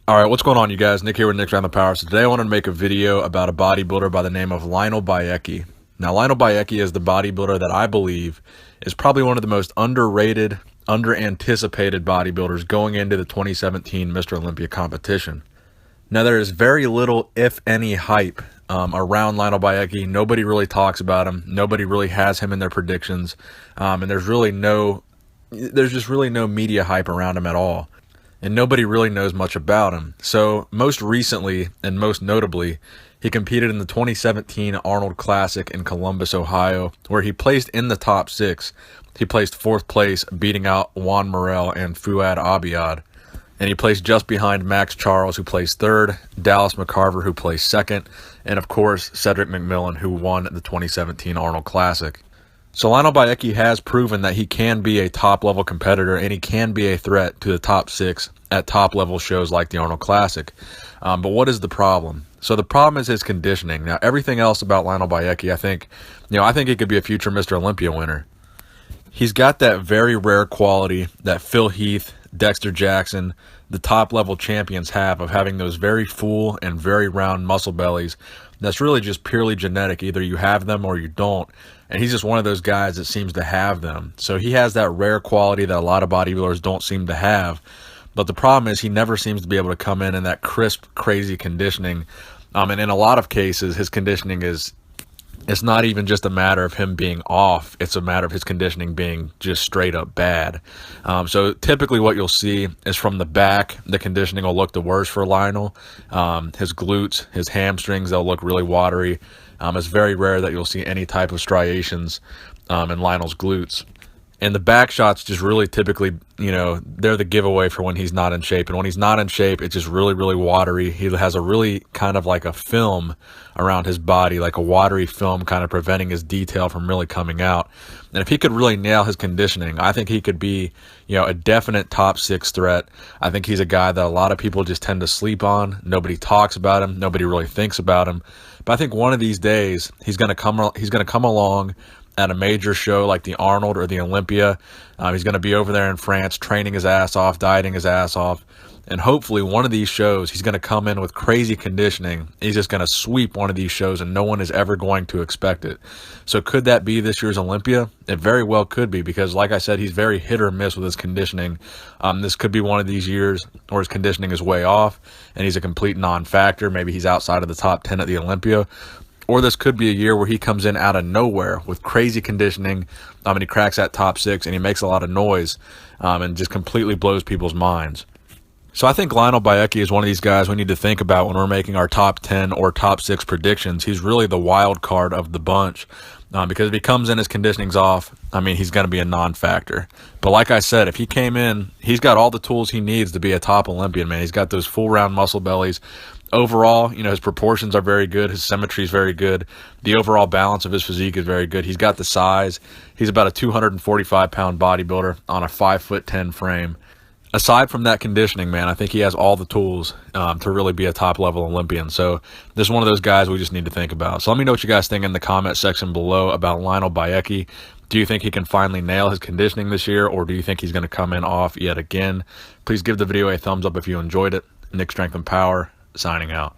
All right, what's going on, you guys? Nick here with Nick's Round the Power. So today I wanted to make a video about a bodybuilder by the name of Lionel Beyeke. Now, Lionel Beyeke is the bodybuilder that I believe is probably one of the most underrated, under-anticipated bodybuilders going into the 2017 Mr. Olympia competition. Now, there is very little, if any, hype around Lionel Beyeke. Nobody really talks about him. Nobody really has him in their predictions. And there's just really no media hype around him at all. And nobody really knows much about him. So most recently, and most notably, he competed in the 2017 Arnold Classic in Columbus, Ohio, where he placed in the top 6. He placed 4th place, beating out Juan Morel and Fuad Abiad. And he placed just behind Max Charles, who placed 3rd, Dallas McCarver, who placed 2nd, and of course, Cedric McMillan, who won the 2017 Arnold Classic. So Lionel Beyeke has proven that he can be a top-level competitor and he can be a threat to the top 6 at top-level shows like the Arnold Classic. But what is the problem? So the problem is his conditioning. Now, everything else about Lionel Beyeke, I think he could be a future Mr. Olympia winner. He's got that very rare quality that Phil Heath, Dexter Jackson, the top-level champions have of having those very full and very round muscle bellies. That's really just purely genetic. Either you have them or you don't. And he's just one of those guys that seems to have them. So he has that rare quality that a lot of bodybuilders don't seem to have. But the problem is he never seems to be able to come in that crisp, crazy conditioning. And in a lot of cases, his conditioning it's not even just a matter of him being off. It's a matter of his conditioning being just straight up bad. So typically what you'll see is from the back, the conditioning will look the worst for Lionel. His glutes, his hamstrings, they'll look really watery. It's very rare that you'll see any type of striations in Lionel's glutes. And the back shots just really typically, they're the giveaway for when he's not in shape. And when he's not in shape, it's just really, really watery. He has a really kind of like a film around his body, like a watery film kind of preventing his detail from really coming out. And if he could really nail his conditioning, I think he could be, a definite top 6 threat. I think he's a guy that a lot of people just tend to sleep on. Nobody talks about him. Nobody really thinks about him. But I think one of these days he's going to come along at a major show like the Arnold or the Olympia. He's going to be over there in France training his ass off, dieting his ass off. And hopefully one of these shows, he's going to come in with crazy conditioning. He's just going to sweep one of these shows and no one is ever going to expect it. So could that be this year's Olympia? It very well could be because, like I said, he's very hit or miss with his conditioning. This could be one of these years where his conditioning is way off and he's a complete non-factor. Maybe he's outside of the top 10 at the Olympia. Or this could be a year where he comes in out of nowhere with crazy conditioning, and he cracks that top 6 and he makes a lot of noise and just completely blows people's minds. So I think Lionel Beyeke is one of these guys we need to think about when we're making our top 10 or top 6 predictions. He's really the wild card of the bunch because if he comes in, his conditioning's off, he's going to be a non-factor. But like I said, if he came in, he's got all the tools he needs to be a top Olympian, man. He's got those full round muscle bellies. Overall, his proportions are very good. His symmetry is very good. The overall balance of his physique is very good. He's got the size. He's about a 245-pound bodybuilder on a 5'10" frame. Aside from that conditioning, man, I think he has all the tools to really be a top-level Olympian. So this is one of those guys we just need to think about. So let me know what you guys think in the comment section below about Lionel Beyeke. Do you think he can finally nail his conditioning this year, or do you think he's going to come in off yet again? Please give the video a thumbs up if you enjoyed it. Nick Strength and Power, signing out.